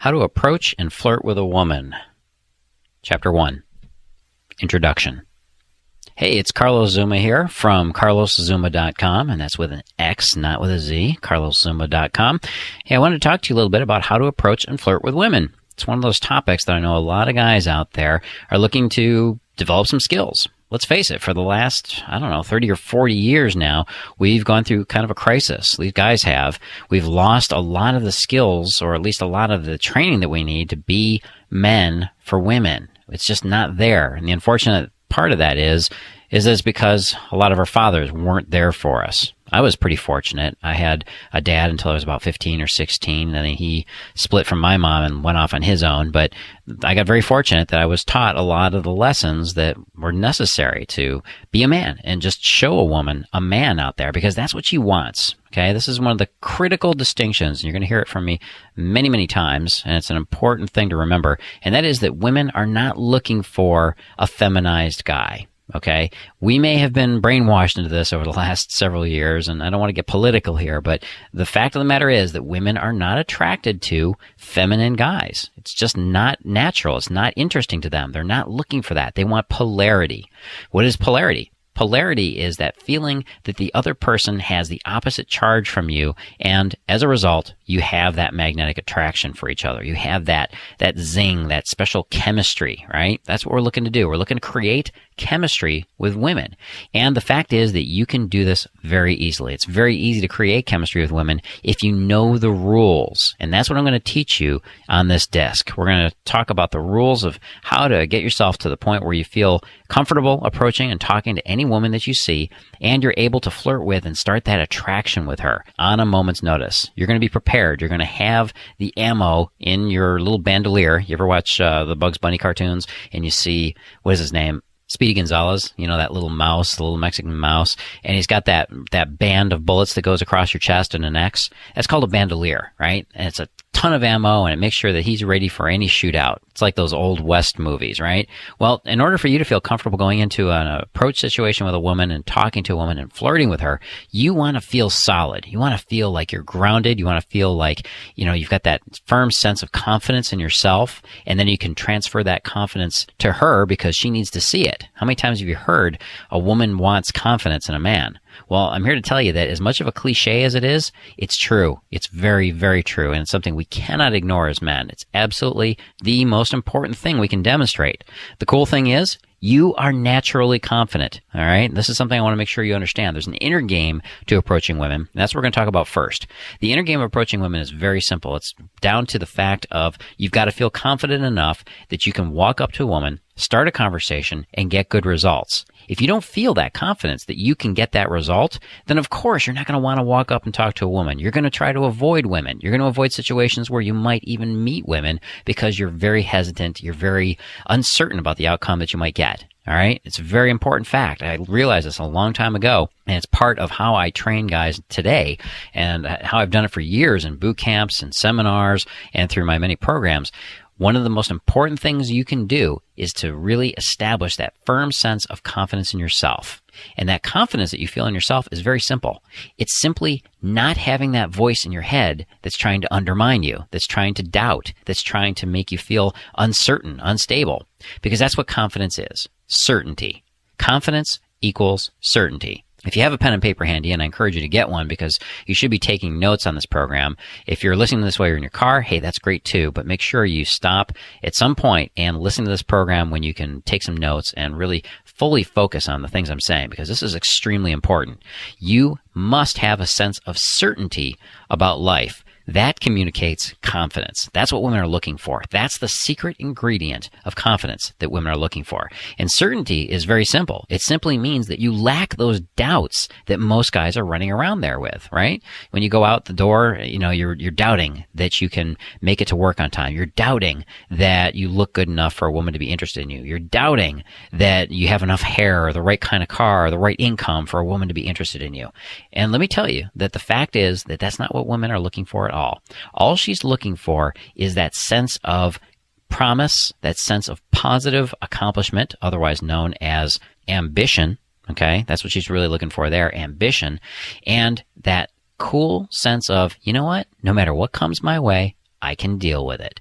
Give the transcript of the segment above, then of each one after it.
How to Approach and Flirt with a Woman. Chapter 1. Introduction. Hey, it's Carlos Zuma here from carloszuma.com, and that's with an X, not with a Z, carloszuma.com. Hey, I wanted to talk to you a little bit about how to approach and flirt with women. It's one of those topics that I know a lot of guys out there are looking to develop some skills. Let's face it, for the last, 30 or 40 years now, we've gone through kind of a crisis. These guys have. We've lost a lot of the skills, or at least a lot of the training that we need to be men for women. It's just not there. And the unfortunate part of that is it's because a lot of our fathers weren't there for us. I was pretty fortunate. I had a dad until I was about 15 or 16, and then he split from my mom and went off on his own. But I got very fortunate that I was taught a lot of the lessons that were necessary to be a man and just show a woman a man out there, because that's what she wants. Okay, this is one of the critical distinctions, and you're going to hear it from me many, many times, and it's an important thing to remember, and that is that women are not looking for a feminized guy. Okay, we may have been brainwashed into this over the last several years, and I don't want to get political here, but the fact of the matter is that women are not attracted to feminine guys. It's just not natural. It's not interesting to them. They're not looking for that. They want polarity. What is polarity? Polarity is that feeling that the other person has the opposite charge from you, and as a result, you have that magnetic attraction for each other. You have that zing, that special chemistry, right? That's what we're looking to do. We're looking to create chemistry with women. And the fact is that you can do this very easily. It's very easy to create chemistry with women if you know the rules. And that's what I'm going to teach you on this disc. We're going to talk about the rules of how to get yourself to the point where you feel comfortable approaching and talking to any woman that you see, and you're able to flirt with and start that attraction with her on a moment's notice. You're going to be prepared. You're going to have the ammo in your little bandolier. You ever watch the Bugs Bunny cartoons and you see, what is his name? Speedy Gonzalez, that little mouse, the little Mexican mouse, and he's got that band of bullets that goes across your chest and an X. That's called a bandolier, right? And it's a ton of ammo, and it makes sure that he's ready for any shootout. It's like those old West movies, right? Well, in order for you to feel comfortable going into an approach situation with a woman and talking to a woman and flirting with her, you want to feel solid. You want to feel like you're grounded. You want to feel like, you've got that firm sense of confidence in yourself, and then you can transfer that confidence to her because she needs to see it. How many times have you heard a woman wants confidence in a man? Well, I'm here to tell you that as much of a cliche as it is, it's true. It's very, very true, and it's something we cannot ignore as men. It's absolutely the most important thing we can demonstrate. The cool thing is, you are naturally confident, all right? This is something I want to make sure you understand. There's an inner game to approaching women, and that's what we're going to talk about first. The inner game of approaching women is very simple. It's down to the fact of you've got to feel confident enough that you can walk up to a woman, start a conversation, and get good results. If you don't feel that confidence that you can get that result, then of course you're not going to want to walk up and talk to a woman. You're going to try to avoid women. You're going to avoid situations where you might even meet women because you're very hesitant. You're very uncertain about the outcome that you might get. All right? It's a very important fact. I realized this a long time ago, and it's part of how I train guys today and how I've done it for years in boot camps and seminars and through my many programs. One of the most important things you can do is to really establish that firm sense of confidence in yourself. And that confidence that you feel in yourself is very simple. It's simply not having that voice in your head that's trying to undermine you, that's trying to doubt, that's trying to make you feel uncertain, unstable. Because that's what confidence is. Certainty. Confidence equals certainty. If you have a pen and paper handy, and I encourage you to get one because you should be taking notes on this program. If you're listening to this while you're in your car, hey, that's great too, but make sure you stop at some point and listen to this program when you can take some notes and really fully focus on the things I'm saying, because this is extremely important. You must have a sense of certainty about life. That communicates confidence. That's what women are looking for. That's the secret ingredient of confidence that women are looking for. And certainty is very simple. It simply means that you lack those doubts that most guys are running around there with, right? When you go out the door, you're doubting that you can make it to work on time. You're doubting that you look good enough for a woman to be interested in you. You're doubting that you have enough hair or the right kind of car or the right income for a woman to be interested in you. And let me tell you that the fact is that that's not what women are looking for at all. All she's looking for is that sense of promise, that sense of positive accomplishment, otherwise known as ambition. Okay, that's what she's really looking for there, ambition, and that cool sense of, you know what, no matter what comes my way, I can deal with it.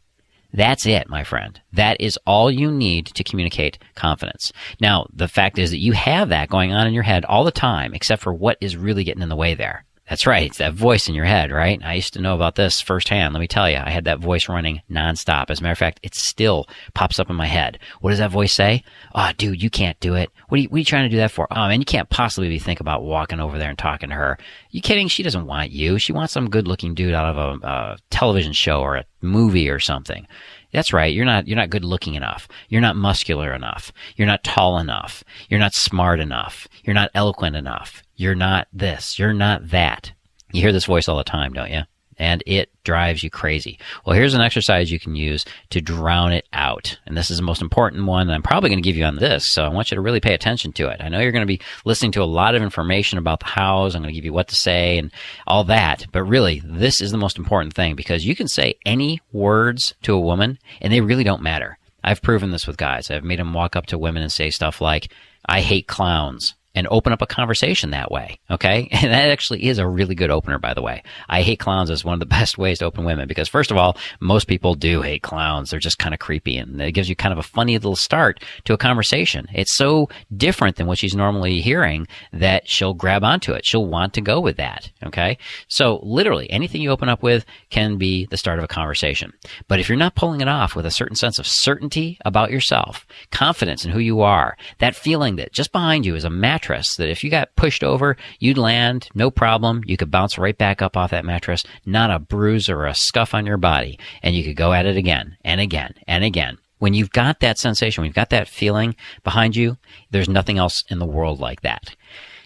That's it, my friend. That is all you need to communicate confidence. Now, the fact is that you have that going on in your head all the time, except for what is really getting in the way there. That's right. It's that voice in your head, right? I used to know about this firsthand. Let me tell you, I had that voice running nonstop. As a matter of fact, it still pops up in my head. What does that voice say? Oh, dude, you can't do it. What are you trying to do that for? Oh, man, you can't possibly think about walking over there and talking to her. You kidding? She doesn't want you. She wants some good-looking dude out of a television show or a movie or something. That's right. You're not good looking enough. You're not muscular enough. You're not tall enough. You're not smart enough. You're not eloquent enough. You're not this. You're not that. You hear this voice all the time, don't you? And it drives you crazy. Well, here's an exercise you can use to drown it out. And this is the most important one that I'm probably going to give you on this, so I want you to really pay attention to it. I know you're going to be listening to a lot of information about the hows. I'm going to give you what to say and all that. But really, this is the most important thing, because you can say any words to a woman, and they really don't matter. I've proven this with guys. I've made them walk up to women and say stuff like, I hate clowns, and open up a conversation that way, okay? And that actually is a really good opener, by the way. I hate clowns is one of the best ways to open women, because first of all, most people do hate clowns. They're just kind of creepy, and it gives you kind of a funny little start to a conversation. It's so different than what she's normally hearing that she'll grab onto it. She'll want to go with that, okay? So literally, anything you open up with can be the start of a conversation. But if you're not pulling it off with a certain sense of certainty about yourself, confidence in who you are, that feeling that just behind you is a mattress, that if you got pushed over, you'd land, no problem. You could bounce right back up off that mattress, not a bruise or a scuff on your body, and you could go at it again and again and again. When you've got that sensation, when you've got that feeling behind you, there's nothing else in the world like that.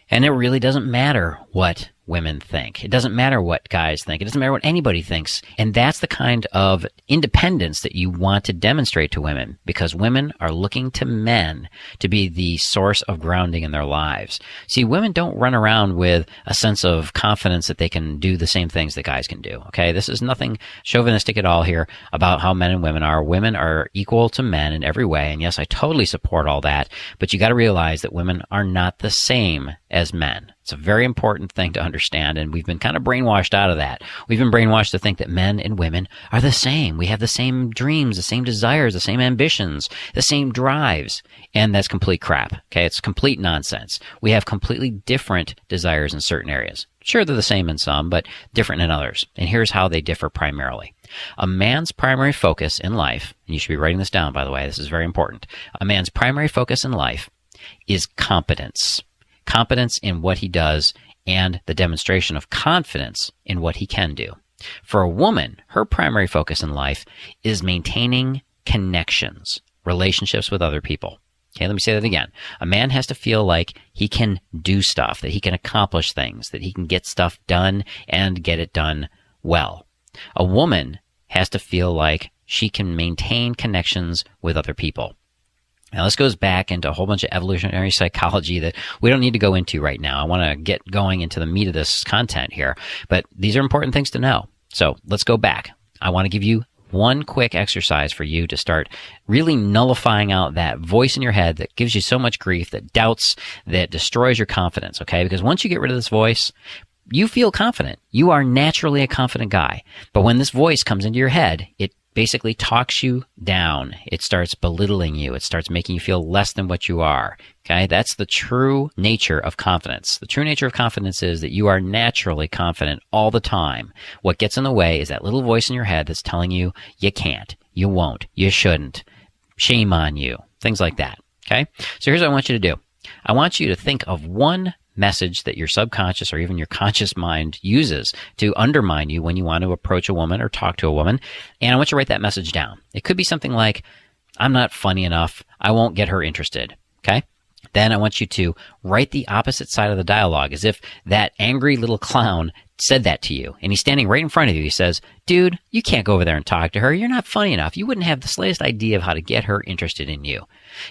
And it really doesn't matter what women think. It doesn't matter what guys think. It doesn't matter what anybody thinks. And that's the kind of independence that you want to demonstrate to women, because women are looking to men to be the source of grounding in their lives. See, women don't run around with a sense of confidence that they can do the same things that guys can do, okay? This is nothing chauvinistic at all here about how men and women are. Women are equal to men in every way. And yes, I totally support all that. But you got to realize that women are not the same as men. It's a very important thing to understand, and we've been kind of brainwashed out of that. We've been brainwashed to think that men and women are the same. We have the same dreams, the same desires, the same ambitions, the same drives, and that's complete crap, okay? It's complete nonsense. We have completely different desires in certain areas. Sure, they're the same in some, but different in others, and here's how they differ primarily. A man's primary focus in life, and you should be writing this down, by the way, this is very important. A man's primary focus in life is competence. Competence in what he does and the demonstration of confidence in what he can do. For a woman, her primary focus in life is maintaining connections, relationships with other people. Okay, let me say that again. A man has to feel like he can do stuff, that he can accomplish things, that he can get stuff done and get it done well. A woman has to feel like she can maintain connections with other people. Now, this goes back into a whole bunch of evolutionary psychology that we don't need to go into right now. I want to get going into the meat of this content here, but these are important things to know. So let's go back. I want to give you one quick exercise for you to start really nullifying out that voice in your head that gives you so much grief, that doubts, that destroys your confidence, okay? Because once you get rid of this voice, you feel confident. You are naturally a confident guy. But when this voice comes into your head, it basically talks you down. It starts belittling you. It starts making you feel less than what you are. Okay? That's the true nature of confidence. The true nature of confidence is that you are naturally confident all the time. What gets in the way is that little voice in your head that's telling you you can't, you won't, you shouldn't, shame on you, things like that. Okay? So here's what I want you to do. I want you to think of one message that your subconscious or even your conscious mind uses to undermine you when you want to approach a woman or talk to a woman. And I want you to write that message down. It could be something like, I'm not funny enough. I won't get her interested. Okay? Then I want you to write the opposite side of the dialogue, as if that angry little clown said that to you. And he's standing right in front of you. He says, dude, you can't go over there and talk to her. You're not funny enough. You wouldn't have the slightest idea of how to get her interested in you.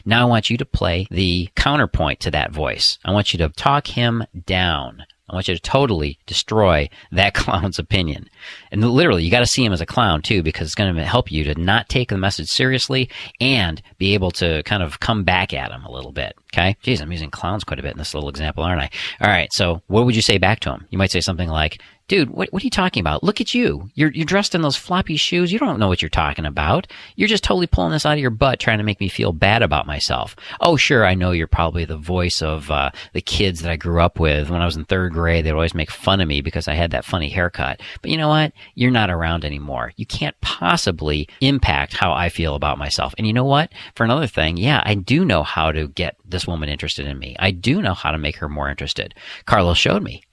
Now I want you to play the counterpoint to that voice. I want you to talk him down. I want you to totally destroy that clown's opinion. And literally, you got to see him as a clown too, because it's going to help you to not take the message seriously and be able to kind of come back at him a little bit. Okay? Geez, I'm using clowns quite a bit in this little example, aren't I? All right, so what would you say back to him? You might say something like, dude, what are you talking about? Look at you. You're dressed in those floppy shoes. You don't know what you're talking about. You're just totally pulling this out of your butt trying to make me feel bad about myself. Oh, sure, I know you're probably the voice of the kids that I grew up with. When I was in third grade, they'd always make fun of me because I had that funny haircut. But you know what? You're not around anymore. You can't possibly impact how I feel about myself. And you know what? For another thing, yeah, I do know how to get this woman interested in me. I do know how to make her more interested. Carlos showed me.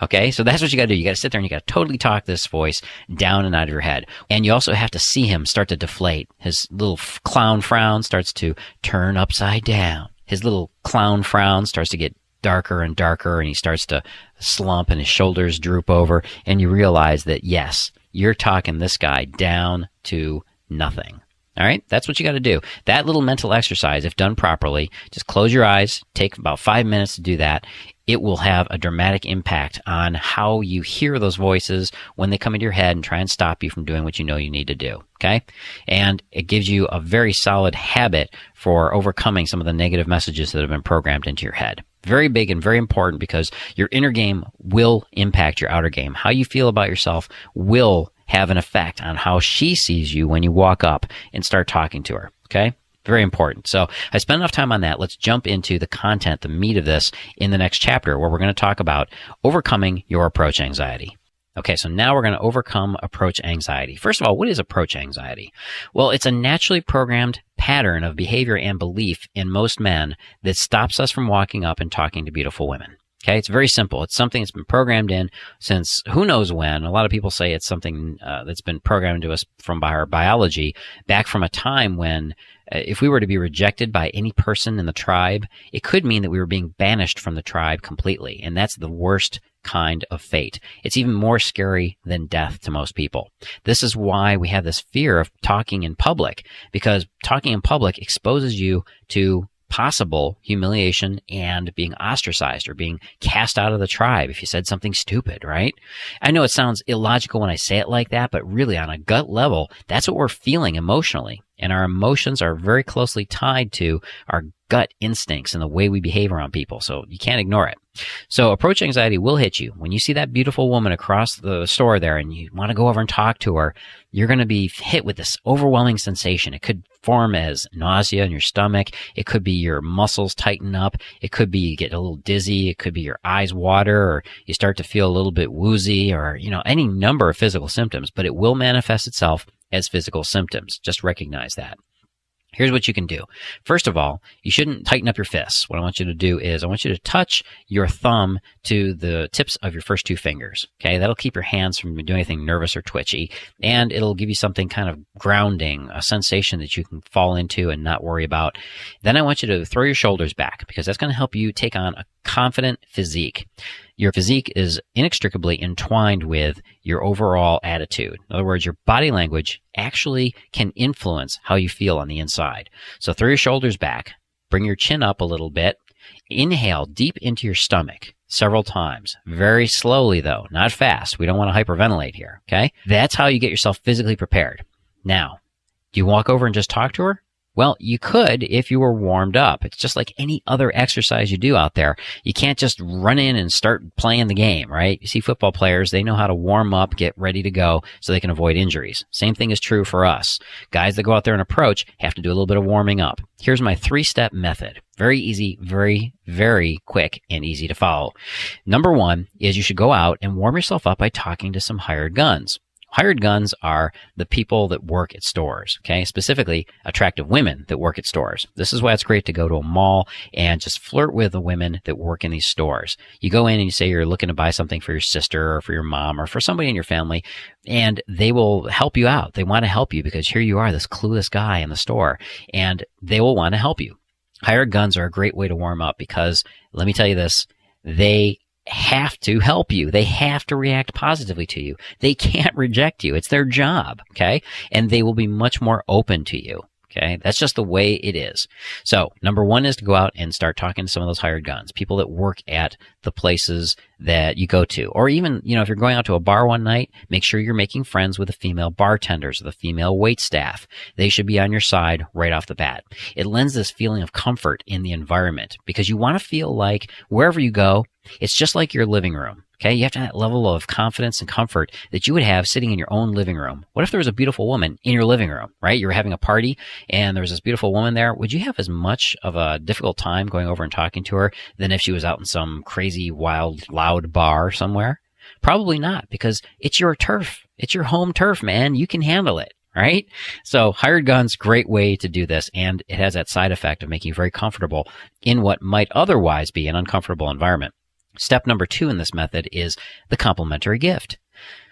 Okay, so that's what you got to do. You got to sit there and you got to totally talk this voice down and out of your head. And you also have to see him start to deflate. His little clown frown starts to turn upside down. His little clown frown starts to get darker and darker, and he starts to slump and his shoulders droop over, and you realize that, yes, you're talking this guy down to nothing. All right, that's what you got to do. That little mental exercise, if done properly, just close your eyes, take about 5 minutes to do that. It will have a dramatic impact on how you hear those voices when they come into your head and try and stop you from doing what you know you need to do, okay? And it gives you a very solid habit for overcoming some of the negative messages that have been programmed into your head. Very big and very important because your inner game will impact your outer game. How you feel about yourself will have an effect on how she sees you when you walk up and start talking to her, okay? Very important. So I spent enough time on that. Let's jump into the content, the meat of this in the next chapter where we're going to talk about overcoming your approach anxiety. Okay, so now we're going to overcome approach anxiety. First of all, what is approach anxiety? Well, it's a naturally programmed pattern of behavior and belief in most men that stops us from walking up and talking to beautiful women. Okay, it's very simple. It's something that's been programmed in since who knows when. A lot of people say it's something that's been programmed into us from our biology back from a time when if we were to be rejected by any person in the tribe, it could mean that we were being banished from the tribe completely. And that's the worst kind of fate. It's even more scary than death to most people. This is why we have this fear of talking in public, because talking in public exposes you to possible humiliation and being ostracized or being cast out of the tribe if you said something stupid, right? I know it sounds illogical when I say it like that, but really on a gut level, that's what we're feeling emotionally. And our emotions are very closely tied to our gut instincts and the way we behave around people. So you can't ignore it. So approach anxiety will hit you. When you see that beautiful woman across the store there and you want to go over and talk to her, you're going to be hit with this overwhelming sensation. It could form as nausea in your stomach. It could be your muscles tighten up. It could be you get a little dizzy. It could be your eyes water, or you start to feel a little bit woozy, or, any number of physical symptoms, but it will manifest itself as physical symptoms. Just recognize that. Here's what you can do. First of all, you shouldn't tighten up your fists. What I want you to do is I want you to touch your thumb to the tips of your first two fingers. Okay, that'll keep your hands from doing anything nervous or twitchy, and it'll give you something kind of grounding, a sensation that you can fall into and not worry about. Then I want you to throw your shoulders back because that's going to help you take on a confident physique. Your physique is inextricably entwined with your overall attitude. In other words, your body language actually can influence how you feel on the inside. So throw your shoulders back, bring your chin up a little bit, inhale deep into your stomach several times. Very slowly though, not fast. We don't want to hyperventilate here, okay? That's how you get yourself physically prepared. Now, do you walk over and just talk to her? Well, you could if you were warmed up. It's just like any other exercise you do out there. You can't just run in and start playing the game, right? You see football players, they know how to warm up, get ready to go so they can avoid injuries. Same thing is true for us. Guys that go out there and approach have to do a little bit of warming up. Here's my 3-step method. Very easy, very, very quick and easy to follow. Number 1 is you should go out and warm yourself up by talking to some hired guns. Hired guns are the people that work at stores, okay? Specifically, attractive women that work at stores. This is why it's great to go to a mall and just flirt with the women that work in these stores. You go in and you say you're looking to buy something for your sister or for your mom or for somebody in your family, and they will help you out. They want to help you because here you are, this clueless guy in the store, and they will want to help you. Hired guns are a great way to warm up because, let me tell you this, they have to help you. They have to react positively to you. They can't reject you. It's their job, okay? And they will be much more open to you, okay? That's just the way it is. So, number 1 is to go out and start talking to some of those hired guns, people that work at the places that you go to. Or even, if you're going out to a bar one night, make sure you're making friends with the female bartenders or the female wait staff. They should be on your side right off the bat. It lends this feeling of comfort in the environment because you want to feel like wherever you go, it's just like your living room. Okay, you have to have that level of confidence and comfort that you would have sitting in your own living room. What if there was a beautiful woman in your living room, right? You were having a party and there was this beautiful woman there. Would you have as much of a difficult time going over and talking to her than if she was out in some crazy, wild, loud bar somewhere? Probably not, because it's your turf. It's your home turf, man. You can handle it, right? So hired gun's great way to do this, and it has that side effect of making you very comfortable in what might otherwise be an uncomfortable environment. Step number 2 in this method is the complimentary gift.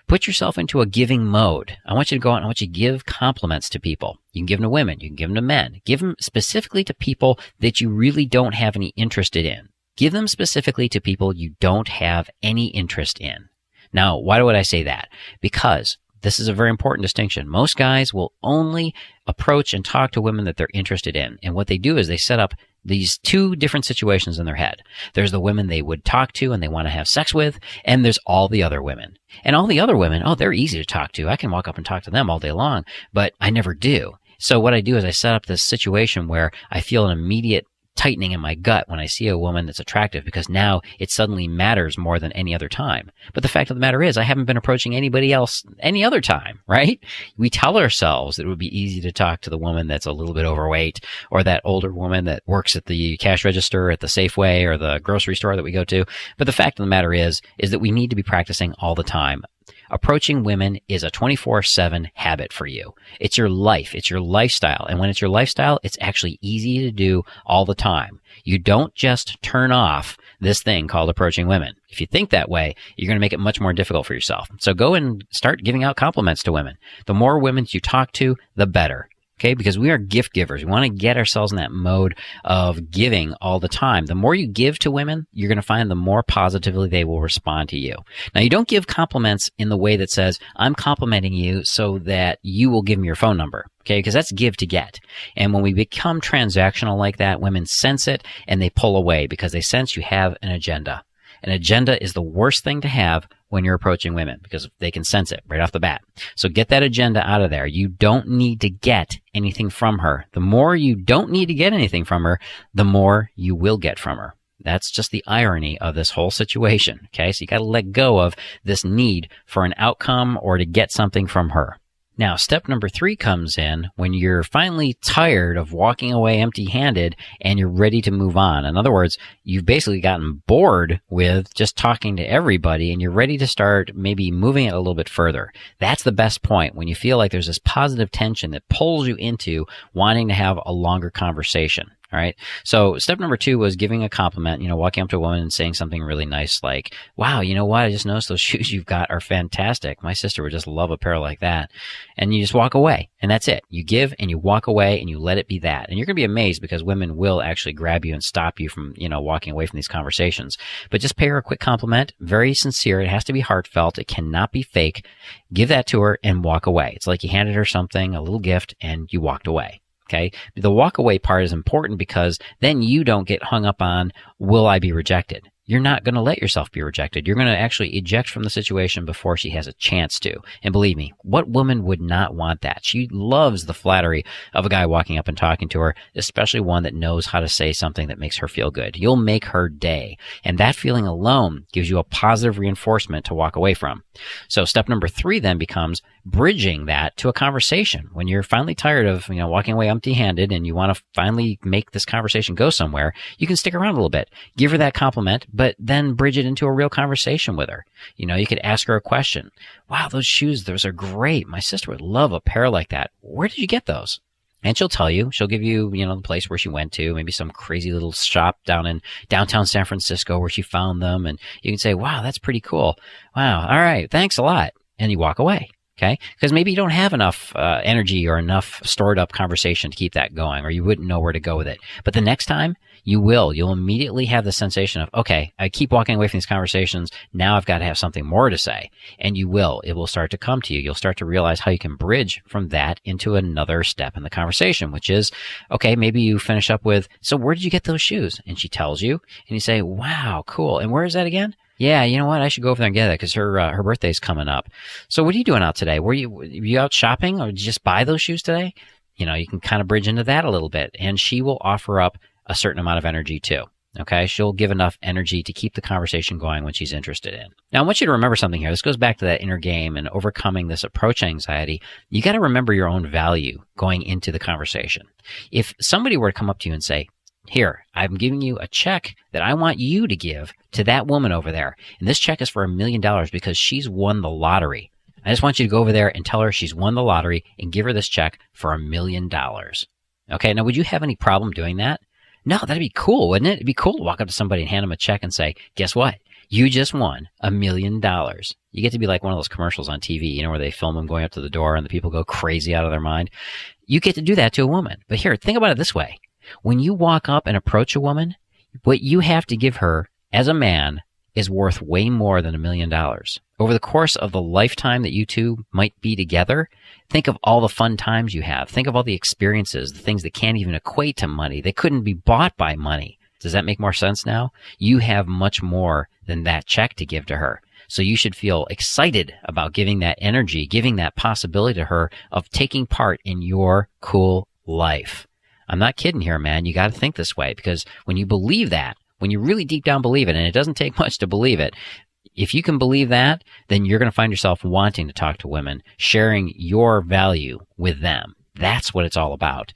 Put yourself into a giving mode. I want you to go out and I want you to give compliments to people. You can give them to women. You can give them to men. Give them specifically to people that you really don't have any interest in. Give them specifically to people you don't have any interest in. Now, why would I say that? Because this is a very important distinction. Most guys will only approach and talk to women that they're interested in. And what they do is they set up these 2 different situations in their head. There's the women they would talk to and they want to have sex with, and there's all the other women. And all the other women, oh, they're easy to talk to. I can walk up and talk to them all day long, but I never do. So what I do is I set up this situation where I feel an immediate tightening in my gut when I see a woman that's attractive, because now it suddenly matters more than any other time. But the fact of the matter is I haven't been approaching anybody else any other time, right? We tell ourselves that it would be easy to talk to the woman that's a little bit overweight, or that older woman that works at the cash register at the Safeway or the grocery store that we go to. But the fact of the matter is that we need to be practicing all the time. Approaching women is a 24/7 habit for you. It's your life. It's your lifestyle. And when it's your lifestyle, it's actually easy to do all the time. You don't just turn off this thing called approaching women. If you think that way, you're going to make it much more difficult for yourself. So go and start giving out compliments to women. The more women you talk to, the better. Okay, because we are gift givers. We want to get ourselves in that mode of giving all the time. The more you give to women, you're going to find the more positively they will respond to you. Now, you don't give compliments in the way that says, I'm complimenting you so that you will give me your phone number. Okay, because that's give to get. And when we become transactional like that, women sense it and they pull away because they sense you have an agenda. An agenda is the worst thing to have when you're approaching women because they can sense it right off the bat. So get that agenda out of there. You don't need to get anything from her. The more you don't need to get anything from her, the more you will get from her. That's just the irony of this whole situation. Okay, so you got to let go of this need for an outcome or to get something from her. Now, step number 3 comes in when you're finally tired of walking away empty-handed and you're ready to move on. In other words, you've basically gotten bored with just talking to everybody and you're ready to start maybe moving it a little bit further. That's the best point, when you feel like there's this positive tension that pulls you into wanting to have a longer conversation. All right. So step number 2 was giving a compliment, walking up to a woman and saying something really nice like, wow, you know what? I just noticed those shoes you've got are fantastic. My sister would just love a pair like that. And you just walk away and that's it. You give and you walk away and you let it be that. And you're going to be amazed because women will actually grab you and stop you from, walking away from these conversations. But just pay her a quick compliment, very sincere. It has to be heartfelt. It cannot be fake. Give that to her and walk away. It's like you handed her something, a little gift, and you walked away. Okay. The walk away part is important because then you don't get hung up on, will I be rejected? You're not going to let yourself be rejected. You're going to actually eject from the situation before she has a chance to. And believe me, what woman would not want that? She loves the flattery of a guy walking up and talking to her, especially one that knows how to say something that makes her feel good. You'll make her day. And that feeling alone gives you a positive reinforcement to walk away from. So step number 3 then becomes bridging that to a conversation. When you're finally tired of, walking away empty-handed and you want to finally make this conversation go somewhere, you can stick around a little bit. Give her that compliment, but then bridge it into a real conversation with her. You could ask her a question. Wow, those shoes, those are great. My sister would love a pair like that. Where did you get those? And she'll tell you, she'll give you, the place where she went to, maybe some crazy little shop down in downtown San Francisco where she found them. And you can say, wow, that's pretty cool. Wow. All right. Thanks a lot. And you walk away. Okay. Because maybe you don't have enough energy or enough stored up conversation to keep that going, or you wouldn't know where to go with it. But the next time you will. You'll immediately have the sensation of, okay, I keep walking away from these conversations. Now I've got to have something more to say. And you will. It will start to come to you. You'll start to realize how you can bridge from that into another step in the conversation, which is, okay, maybe you finish up with, so where did you get those shoes? And she tells you, and you say, wow, cool. And where is that again? Yeah, you know what? I should go over there and get it because her birthday's coming up. So what are you doing out today? Were you out shopping, or did you just buy those shoes today? You can kind of bridge into that a little bit, and she will offer up a certain amount of energy too. Okay, she'll give enough energy to keep the conversation going when she's interested in. Now, I want you to remember something here. This goes back to that inner game and overcoming this approach anxiety. You got to remember your own value going into the conversation. If somebody were to come up to you and say, here, I'm giving you a check that I want you to give to that woman over there, and this check is for $1 million because she's won the lottery. I just want you to go over there and tell her she's won the lottery and give her this check for $1 million. Okay, now would you have any problem doing that? No, that'd be cool, wouldn't it? It'd be cool to walk up to somebody and hand them a check and say, guess what? You just won $1 million. You get to be like one of those commercials on TV, where they film them going up to the door and the people go crazy out of their mind. You get to do that to a woman. But here, think about it this way. When you walk up and approach a woman, what you have to give her as a man is worth way more than $1 million. Over the course of the lifetime that you two might be together, think of all the fun times you have. Think of all the experiences, the things that can't even equate to money. They couldn't be bought by money. Does that make more sense now? You have much more than that check to give to her. So you should feel excited about giving that energy, giving that possibility to her of taking part in your cool life. I'm not kidding here, man. You got to think this way, because when you believe that, when you really deep down believe it, and it doesn't take much to believe it, if you can believe that, then you're going to find yourself wanting to talk to women, sharing your value with them. That's what it's all about.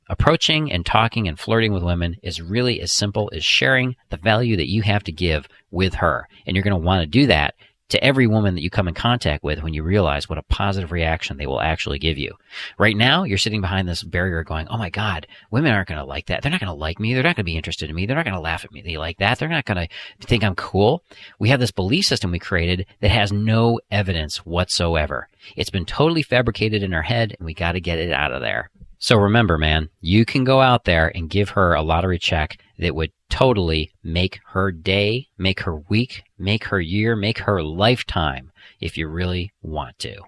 Approaching and talking and flirting with women is really as simple as sharing the value that you have to give with her. And you're going to want to do that to every woman that you come in contact with when you realize what a positive reaction they will actually give you. Right now, you're sitting behind this barrier going, oh my God, women aren't going to like that. They're not going to like me. They're not going to be interested in me. They're not going to laugh at me. They like that. They're not going to think I'm cool. We have this belief system we created that has no evidence whatsoever. It's been totally fabricated in our head, and we got to get it out of there. So remember, man, you can go out there and give her a lottery check that would totally make her day, make her week, make her year, make her lifetime if you really want to.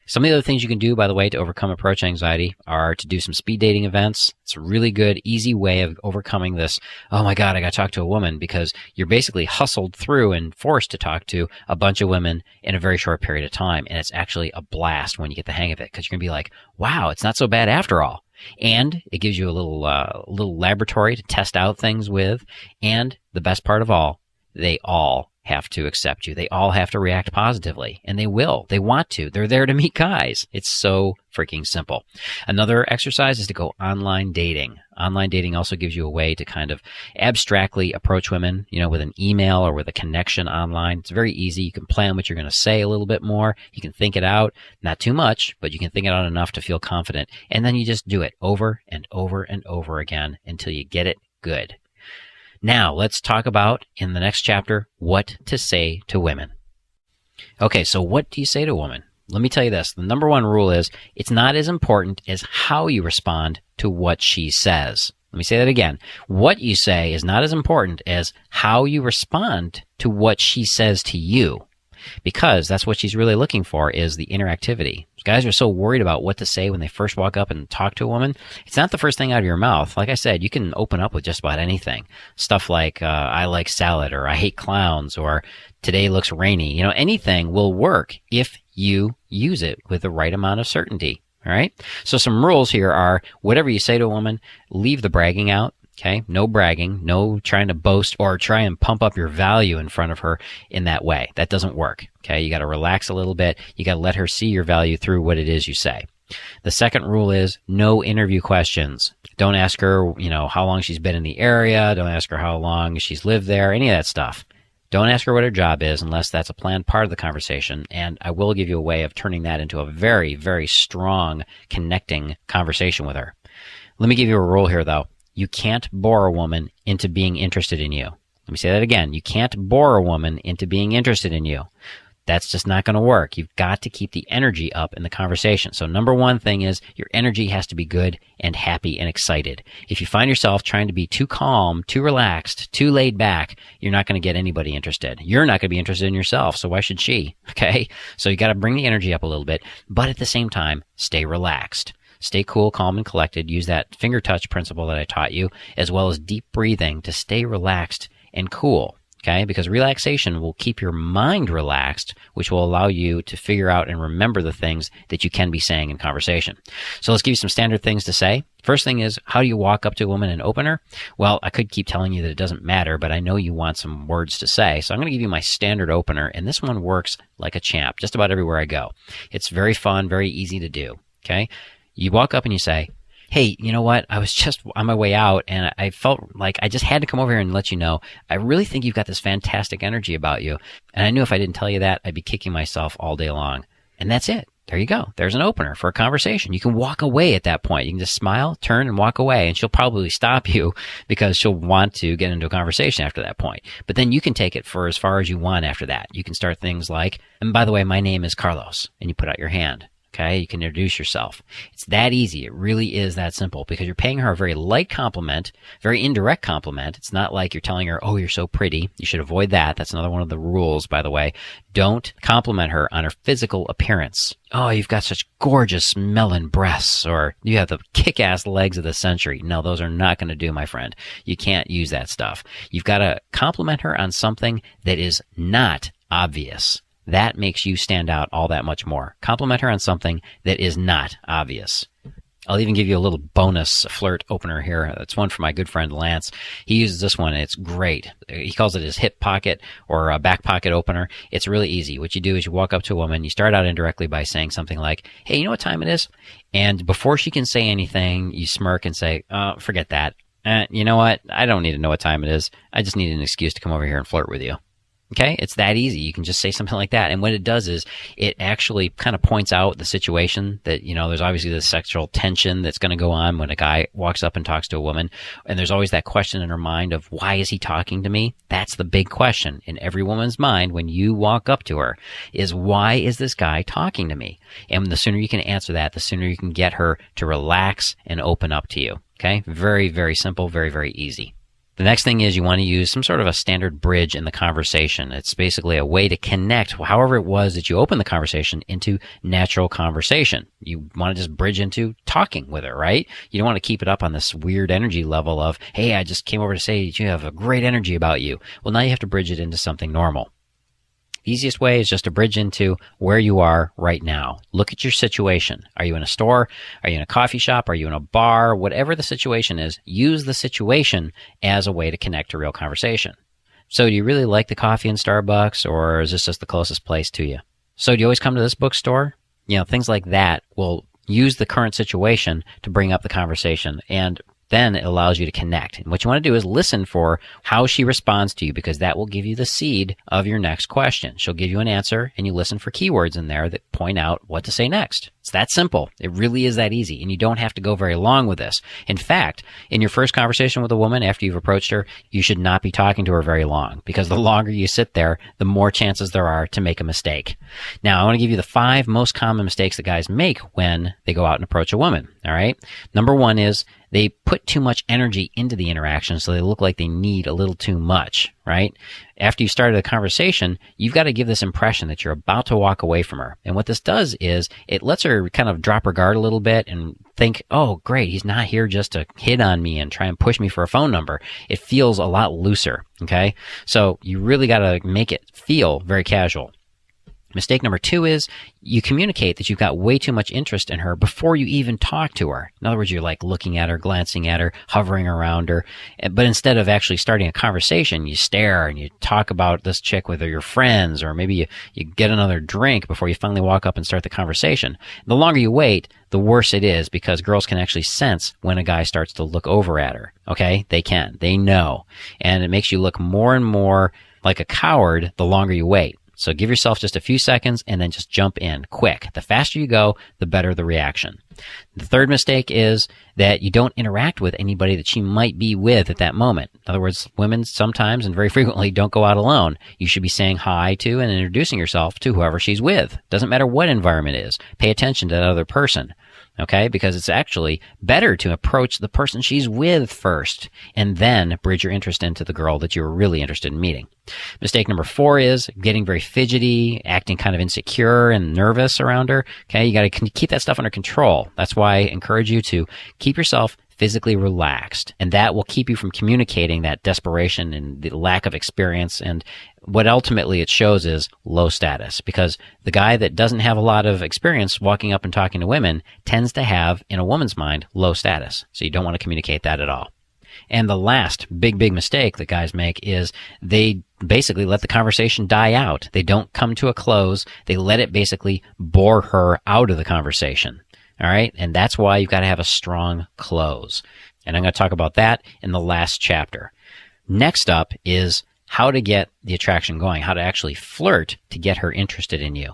Some of the other things you can do, by the way, to overcome approach anxiety are to do some speed dating events. It's a really good, easy way of overcoming this, oh my God, I got to talk to a woman, because you're basically hustled through and forced to talk to a bunch of women in a very short period of time. And it's actually a blast when you get the hang of it, because you're going to be like, wow, it's not so bad after all. And it gives you a little laboratory to test out things with. And the best part of all, they all have to accept you. They all have to react positively, and they will. They want to. They're there to meet guys. It's so freaking simple. Another exercise is to go online dating. Online dating also gives you a way to kind of abstractly approach women, with an email or with a connection online. It's very easy. You can plan what you're going to say a little bit more. You can think it out, not too much, but you can think it out enough to feel confident. And then you just do it over and over and over again until you get it good. Now, let's talk about, in the next chapter, what to say to women. Okay, so what do you say to a woman? Let me tell you this. The number one rule is, it's not as important as how you respond to what she says. Let me say that again. What you say is not as important as how you respond to what she says to you. Because that's what she's really looking for, is the interactivity. Guys are so worried about what to say when they first walk up and talk to a woman. It's not the first thing out of your mouth. Like I said, you can open up with just about anything. Stuff like, I like salad, or I hate clowns, or today looks rainy. Anything will work if you use it with the right amount of certainty. All right? So some rules here are, whatever you say to a woman, leave the bragging out. Okay, no bragging, no trying to boast or try and pump up your value in front of her in that way. That doesn't work. Okay, you got to relax a little bit. You got to let her see your value through what it is you say. The second rule is no interview questions. Don't ask her, how long she's been in the area. Don't ask her how long she's lived there, any of that stuff. Don't ask her what her job is unless that's a planned part of the conversation, and I will give you a way of turning that into a very, very strong connecting conversation with her. Let me give you a rule here, though. You can't bore a woman into being interested in you. Let me say that again. You can't bore a woman into being interested in you. That's just not going to work. You've got to keep the energy up in the conversation. So number one thing is, your energy has to be good and happy and excited. If you find yourself trying to be too calm, too relaxed, too laid back, you're not going to get anybody interested. You're not going to be interested in yourself, so why should she? Okay? So you got to bring the energy up a little bit, but at the same time, stay relaxed. Stay cool, calm, and collected. Use that finger touch principle that I taught you, as well as deep breathing to stay relaxed and cool. Okay, because relaxation will keep your mind relaxed, which will allow you to figure out and remember the things that you can be saying in conversation. So let's give you some standard things to say. First thing is, how do you walk up to a woman and open her? Well, I could keep telling you that it doesn't matter, but I know you want some words to say. So I'm going to give you my standard opener, and this one works like a champ just about everywhere I go. It's very fun, very easy to do. Okay, you walk up and you say, hey, you know what? I was just on my way out and I felt like I just had to come over here and let you know, I really think you've got this fantastic energy about you. And I knew if I didn't tell you that, I'd be kicking myself all day long. And that's it. There you go. There's an opener for a conversation. You can walk away at that point. You can just smile, turn, and walk away. And she'll probably stop you because she'll want to get into a conversation after that point. But then you can take it for as far as you want after that. You can start things like, and by the way, my name is Carlos. And you put out your hand. Okay, you can introduce yourself. It's that easy. It really is that simple because you're paying her a very light compliment, very indirect compliment. It's not like you're telling her, oh, you're so pretty. You should avoid that. That's another one of the rules, by the way. Don't compliment her on her physical appearance. Oh, you've got such gorgeous melon breasts, or you have the kick-ass legs of the century. No, those are not going to do, my friend. You can't use that stuff. You've got to compliment her on something that is not obvious. That makes you stand out all that much more. Compliment her on something that is not obvious. I'll even give you a little bonus flirt opener here. It's one from my good friend Lance. He uses this one, and it's great. He calls it his hip pocket or a back pocket opener. It's really easy. What you do is you walk up to a woman. You start out indirectly by saying something like, hey, you know what time it is? And before she can say anything, you smirk and say, forget that. You know what? I don't need to know what time it is. I just need an excuse to come over here and flirt with you. Okay, it's that easy. You can just say something like that. And what it does is it actually kind of points out the situation that, you know, there's obviously this sexual tension that's going to go on when a guy walks up and talks to a woman. And there's always that question in her mind of, why is he talking to me? That's the big question in every woman's mind when you walk up to her is, why is this guy talking to me? And the sooner you can answer that, the sooner you can get her to relax and open up to you. Okay, very, very simple, very, very easy. The next thing is you want to use some sort of a standard bridge in the conversation. It's basically a way to connect, however it was that you open the conversation, into natural conversation. You want to just bridge into talking with her, right? You don't want to keep it up on this weird energy level of, hey, I just came over to say you have a great energy about you. Well, now you have to bridge it into something normal. The easiest way is just to bridge into where you are right now. Look at your situation. Are you in a store? Are you in a coffee shop? Are you in a bar? Whatever the situation is, use the situation as a way to connect to real conversation. So do you really like the coffee in Starbucks, or is this just the closest place to you? So do you always come to this bookstore? You know, things like that will use the current situation to bring up the conversation, and then it allows you to connect. And what you want to do is listen for how she responds to you, because that will give you the seed of your next question. She'll give you an answer, and you listen for keywords in there that point out what to say next. It's that simple. It really is that easy, and you don't have to go very long with this. In fact, in your first conversation with a woman after you've approached her, you should not be talking to her very long, because the longer you sit there, the more chances there are to make a mistake. Now, I want to give you the 5 most common mistakes that guys make when they go out and approach a woman. All right? Number 1 is they put too much energy into the interaction, so they look like they need a little too much, right? After you started a conversation, you've got to give this impression that you're about to walk away from her. And what this does is it lets her kind of drop her guard a little bit and think, oh, great, he's not here just to hit on me and try and push me for a phone number. It feels a lot looser, okay? So you really got to make it feel very casual. Mistake number 2 is you communicate that you've got way too much interest in her before you even talk to her. In other words, you're like looking at her, glancing at her, hovering around her. But instead of actually starting a conversation, you stare and you talk about this chick with your friends, or maybe you get another drink before you finally walk up and start the conversation. The longer you wait, the worse it is, because girls can actually sense when a guy starts to look over at her. Okay? They can. They know. And it makes you look more and more like a coward the longer you wait. So give yourself just a few seconds and then just jump in quick. The faster you go, the better the reaction. The third mistake is that you don't interact with anybody that she might be with at that moment. In other words, women sometimes and very frequently don't go out alone. You should be saying hi to and introducing yourself to whoever she's with. Doesn't matter what environment it is. Pay attention to that other person. Okay, because it's actually better to approach the person she's with first and then bridge your interest into the girl that you're really interested in meeting. Mistake number 4 is getting very fidgety, acting kind of insecure and nervous around her. Okay, you got to keep that stuff under control. That's why I encourage you to keep yourself physically relaxed, and that will keep you from communicating that desperation and the lack of experience. And what ultimately it shows is low status, because the guy that doesn't have a lot of experience walking up and talking to women tends to have, in a woman's mind, low status. So you don't want to communicate that at all. And the last big mistake that guys make is they basically let the conversation die out. They don't come to a close. They let it basically bore her out of the conversation. All right? And that's why you've got to have a strong close. And I'm going to talk about that in the last chapter. Next up is how to get the attraction going, how to actually flirt to get her interested in you.